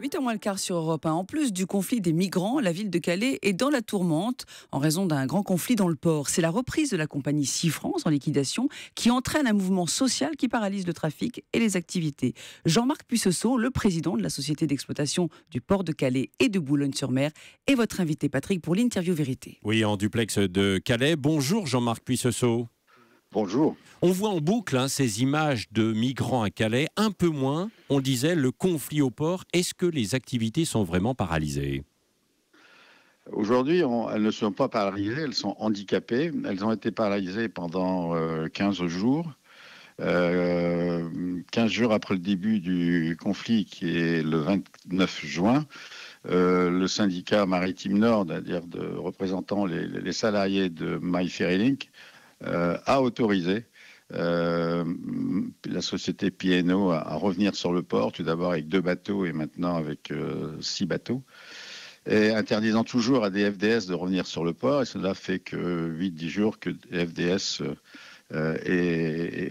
8h moins le quart sur Europe 1. En plus du conflit des migrants, la ville de Calais est dans la tourmente en raison d'un grand conflit dans le port. C'est la reprise de la compagnie Sea France en liquidation qui entraîne un mouvement social qui paralyse le trafic et les activités. Jean-Marc Puissesseau, le président de la société d'exploitation du port de Calais et de Boulogne-sur-Mer, est votre invité, Patrick, pour l'interview vérité. Oui, en duplex de Calais. Bonjour Jean-Marc Puissesseau. Bonjour. On voit en boucle ces images de migrants à Calais. Un peu moins, on disait, le conflit au port. Est-ce que les activités sont vraiment paralysées ? Aujourd'hui, elles ne sont pas paralysées, elles sont handicapées. Elles ont été paralysées pendant 15 jours. 15 jours après le début du conflit, qui est le 29 juin, le syndicat Maritime Nord, c'est-à-dire représentant les salariés de MyFerryLink, a autorisé la société P&O à revenir sur le port, tout d'abord avec 2 bateaux et maintenant avec 6 bateaux, et interdisant toujours à des FDS de revenir sur le port. Et cela fait que 8-10 jours que FDS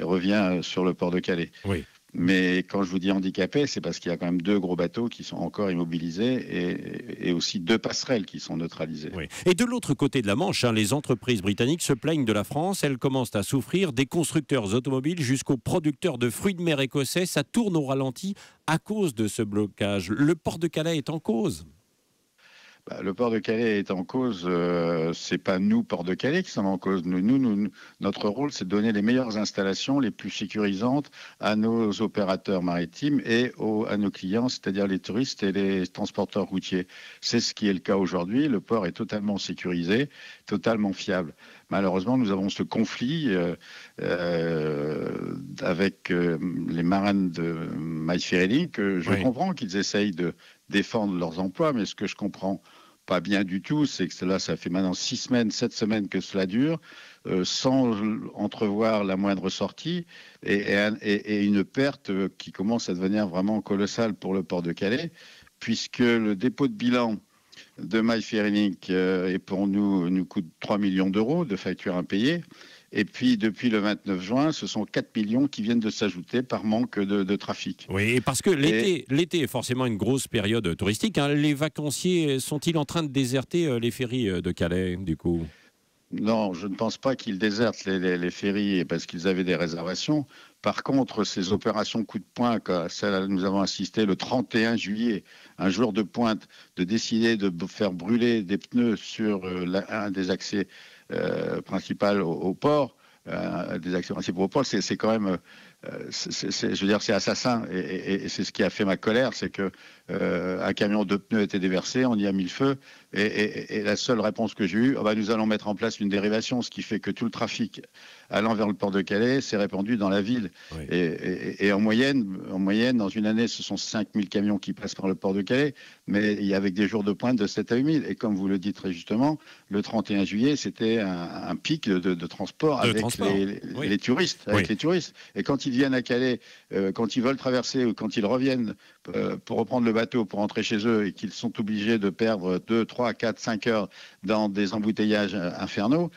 revient sur le port de Calais. Oui. Mais quand je vous dis handicapé, c'est parce qu'il y a quand même 2 gros bateaux qui sont encore immobilisés et aussi 2 passerelles qui sont neutralisées. Oui. Et de l'autre côté de la Manche, les entreprises britanniques se plaignent de la France. Elles commencent à souffrir, des constructeurs automobiles jusqu'aux producteurs de fruits de mer écossais. Ça tourne au ralenti à cause de ce blocage. Le port de Calais est en cause. Le port de Calais est en cause, c'est pas nous, port de Calais, qui sommes en cause. Notre rôle, c'est de donner les meilleures installations, les plus sécurisantes à nos opérateurs maritimes et à nos clients, c'est-à-dire les touristes et les transporteurs routiers. C'est ce qui est le cas aujourd'hui. Le port est totalement sécurisé, totalement fiable. Malheureusement, nous avons ce conflit avec les marins de MyFerryLink. Je comprends qu'ils essayent de défendre leurs emplois, mais ce que je comprends pas bien du tout, c'est que ça fait maintenant 6 semaines, 7 semaines que cela dure, sans entrevoir la moindre sortie, et une perte qui commence à devenir vraiment colossale pour le port de Calais, puisque le dépôt de bilan de MyFerryLink pour nous coûte 3 millions d'euros de factures impayées. Et puis, depuis le 29 juin, ce sont 4 millions qui viennent de s'ajouter par manque de trafic. Oui, parce que l'été est forcément une grosse période touristique. Les vacanciers sont-ils en train de déserter les ferries de Calais, du coup ? Non, je ne pense pas qu'ils désertent les ferries parce qu'ils avaient des réservations. Par contre, ces opérations coup de poing, celles à nous avons assisté le 31 juillet, un jour de pointe, de décider de faire brûler des pneus sur un des accès principaux au port, des accès principaux au port, c'est quand même, je veux dire, c'est assassin. Et c'est ce qui a fait ma colère, c'est que un camion de pneus était déversé, on y a mis le feu, et la seule réponse que j'ai eue, nous allons mettre en place une dérivation, ce qui fait que tout le trafic allant vers le port de Calais s'est répandu dans la ville. Oui. Et en moyenne, dans une année, ce sont 5000 camions qui passent par le port de Calais, mais il y a avec des jours de pointe de 7 à 8 000. Et comme vous le dites très justement, le 31 juillet, c'était un pic de transport avec les touristes. Les touristes. Et quand ils viennent à Calais, quand ils veulent traverser ou quand ils reviennent pour reprendre le bateau, pour rentrer chez eux, et qu'ils sont obligés de perdre 2, 3, 4, 5 heures dans des embouteillages infernaux,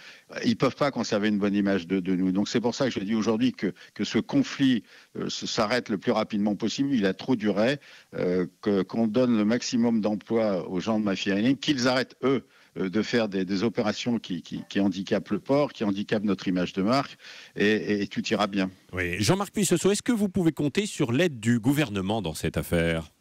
ils ne peuvent pas conserver une bonne image de nous. Donc c'est pour ça que je dis aujourd'hui que ce conflit s'arrête le plus rapidement possible. Il a trop duré, qu'on donne le maximum d'emplois aux gens de MyFerryLink, qu'ils arrêtent, eux, de faire des opérations qui handicapent le port, qui handicapent notre image de marque, et tout ira bien. Oui. Jean-Marc Puissesseau, est-ce que vous pouvez compter sur l'aide du gouvernement dans cette affaire ?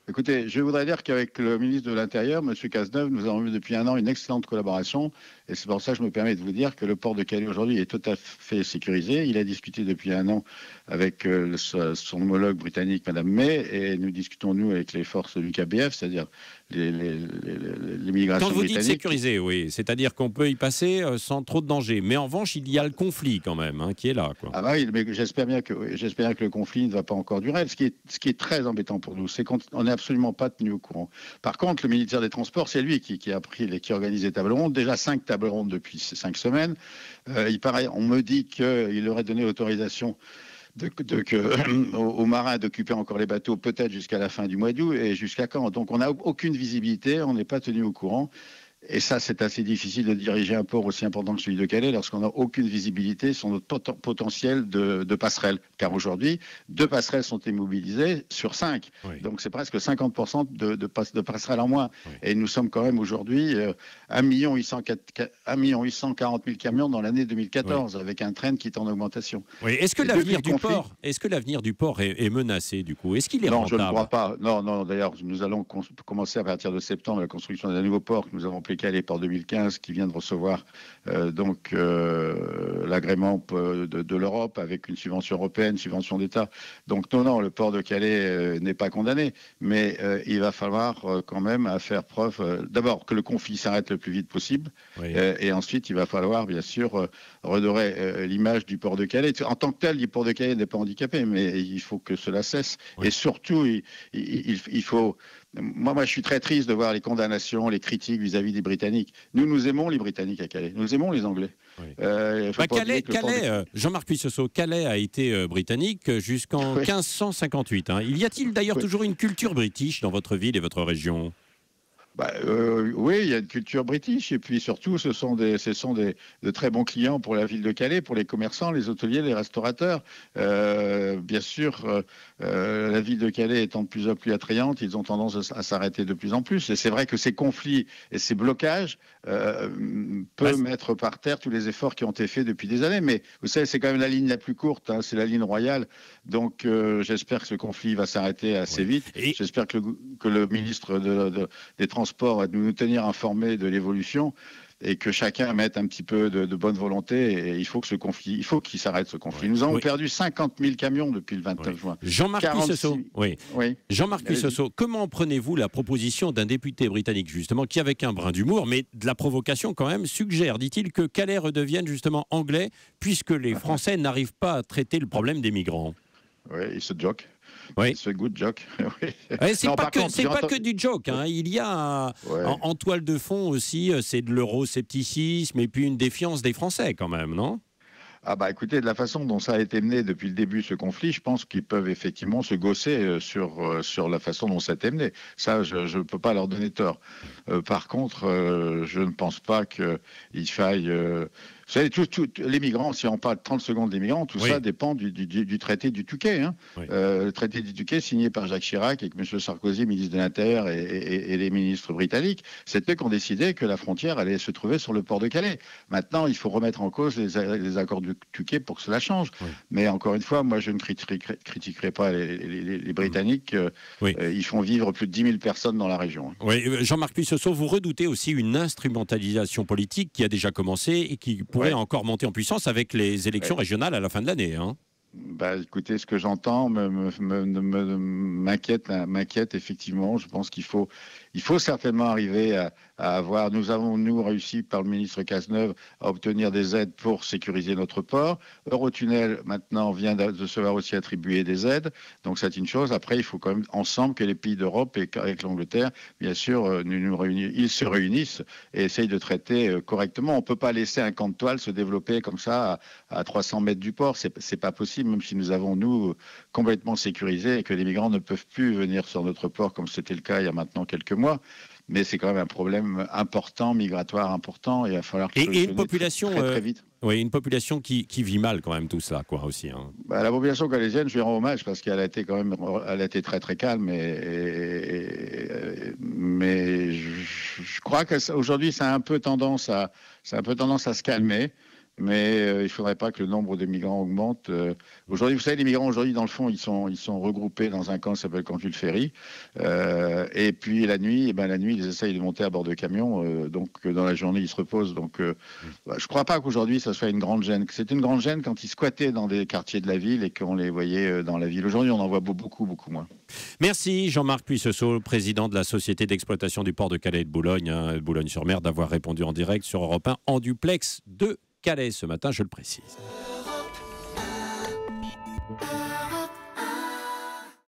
Écoutez, je voudrais dire qu'avec le ministre de l'Intérieur, M. Cazeneuve, nous avons eu depuis un an une excellente collaboration. Et c'est pour ça que je me permets de vous dire que le port de Calais aujourd'hui est tout à fait sécurisé. Il a discuté depuis un an avec son homologue britannique, Mme May, et nous discutons, nous, avec les forces du KBF, c'est-à-dire l'immigration britannique. Quand vous dites sécurisé, oui, c'est-à-dire qu'on peut y passer sans trop de danger. Mais en revanche, il y a le conflit quand même, qui est là, quoi. Ah oui, mais j'espère bien que le conflit ne va pas encore durer. Ce qui est très embêtant pour nous, c'est qu'on n'est absolument pas tenu au courant. Par contre, le ministère des Transports, c'est lui qui organise les tables rondes. Déjà 5 tables rondes depuis 5 semaines. On me dit qu'il aurait donné l'autorisation aux marins d'occuper encore les bateaux, peut-être jusqu'à la fin du mois d'août, et jusqu'à quand? Donc on n'a aucune visibilité, on n'est pas tenu au courant. Et ça, c'est assez difficile de diriger un port aussi important que celui de Calais lorsqu'on n'a aucune visibilité sur notre potentiel de passerelles. Car aujourd'hui, 2 passerelles sont immobilisées sur 5. Oui. Donc c'est presque 50% de passerelles en moins. Oui. Et nous sommes quand même aujourd'hui 1 840 000 camions dans l'année 2014, oui. avec un train qui est en augmentation. Oui. Est-ce que l'avenir du port est menacé du coup? Est-ce qu'il est rentable? Non, je ne crois pas. Non. D'ailleurs, nous allons commencer à partir de septembre la construction d'un nouveau port que nous avons appelé Calais Port 2015, qui vient de recevoir l'agrément de l'Europe avec une subvention européenne, subvention d'État. Donc non, le port de Calais n'est pas condamné, mais il va falloir quand même faire preuve, d'abord que le conflit s'arrête le plus vite possible, oui. Et ensuite il va falloir bien sûr redorer l'image du port de Calais. En tant que tel, le port de Calais n'est pas handicapé, mais il faut que cela cesse. Oui. Et surtout, il faut... Moi, je suis très triste de voir les condamnations, les critiques vis-à-vis des Britanniques. Nous aimons les Britanniques à Calais. Nous aimons les Anglais. Oui. Calais, Jean-Marc Puissosseau, Calais a été britannique jusqu'en 1558. Hein. Y a-t-il d'ailleurs toujours une culture british dans votre ville et votre région ? Oui, il y a une culture british et puis surtout ce sont de très bons clients pour la ville de Calais, pour les commerçants, les hôteliers, les restaurateurs. Bien sûr, la ville de Calais étant de plus en plus attrayante, ils ont tendance à s'arrêter de plus en plus. Et c'est vrai que ces conflits et ces blocages peuvent mettre par terre tous les efforts qui ont été faits depuis des années. Mais vous savez, c'est quand même la ligne la plus courte, hein, c'est la ligne royale. Donc j'espère que ce conflit va s'arrêter assez vite. Et j'espère que le ministre des Transports va nous tenir informés de l'évolution et que chacun mette un petit peu de bonne volonté. Et il faut que il faut qu'il s'arrête ce conflit. Nous avons perdu 50 000 camions depuis le 29 juin. Jean-Marc Puissosseau, Jean-Marc Puissosseau, comment prenez-vous la proposition d'un député britannique, justement, qui, avec un brin d'humour, mais de la provocation quand même, suggère, dit-il, que Calais redevienne justement anglais, puisque les Français n'arrivent pas à traiter le problème des migrants? Oui, il se joke. Oui. C'est good joke. C'est pas que du joke. Hein. Il y a en toile de fond aussi, c'est de l'euroscepticisme et puis une défiance des Français quand même, non ? Écoutez, de la façon dont ça a été mené depuis le début, ce conflit, je pense qu'ils peuvent effectivement se gausser sur la façon dont ça a été mené. Ça, je ne peux pas leur donner tort. Par contre, je ne pense pas qu'il faille... Vous savez, les migrants, si on parle 30 secondes des migrants, tout ça dépend du traité du Touquet. Hein. Le traité du Touquet, signé par Jacques Chirac et que M. Sarkozy, ministre de l'Intérieur, et les ministres britanniques, c'était qu'on décidait que la frontière allait se trouver sur le port de Calais. Maintenant, il faut remettre en cause les accords du Touquet pour que cela change. Mais encore une fois, moi, je ne critiquerai pas les Britanniques. Ils font vivre plus de 10 000 personnes dans la région. Oui, Jean-Marc Puissosseau, vous redoutez aussi une instrumentalisation politique qui a déjà commencé et qui pourrait encore monter en puissance avec les élections régionales à la fin de l'année. Hein. Écoutez, ce que j'entends m'inquiète effectivement. Je pense qu'il faut certainement arriver à avoir... Nous avons réussi par le ministre Cazeneuve à obtenir des aides pour sécuriser notre port. Eurotunnel, maintenant, vient de se voir aussi attribuer des aides. Donc, c'est une chose. Après, il faut quand même ensemble que les pays d'Europe et avec l'Angleterre, bien sûr, ils se réunissent et essayent de traiter correctement. On ne peut pas laisser un camp de toile se développer comme ça à 300 mètres du port. C'est pas possible, même si nous avons, nous, complètement sécurisé et que les migrants ne peuvent plus venir sur notre port comme c'était le cas il y a maintenant quelques mois. Mais c'est quand même un problème important, migratoire important, et il va falloir que une population très vite. Oui, une population qui vit mal quand même tout cela, quoi, aussi. Hein. La population calaisienne, je lui rends hommage parce qu'elle a été quand même, elle a été très très calme, mais je crois qu'aujourd'hui ça a un peu tendance à se calmer. Mais il ne faudrait pas que le nombre de migrants augmente. Aujourd'hui, vous savez, les migrants, aujourd'hui, dans le fond, ils sont regroupés dans un camp qui s'appelle Camp Jules-Ferry. Et puis la nuit, ils essayent de monter à bord de camions. Donc, dans la journée, ils se reposent. Donc, je ne crois pas qu'aujourd'hui, ça soit une grande gêne. C'est une grande gêne quand ils squattaient dans des quartiers de la ville et qu'on les voyait dans la ville. Aujourd'hui, on en voit beaucoup moins. Merci Jean-Marc Puissosseau, président de la Société d'exploitation du port de Calais et de Boulogne, Boulogne-sur-Mer, d'avoir répondu en direct sur Europe 1 en duplex de Calais ce matin, je le précise.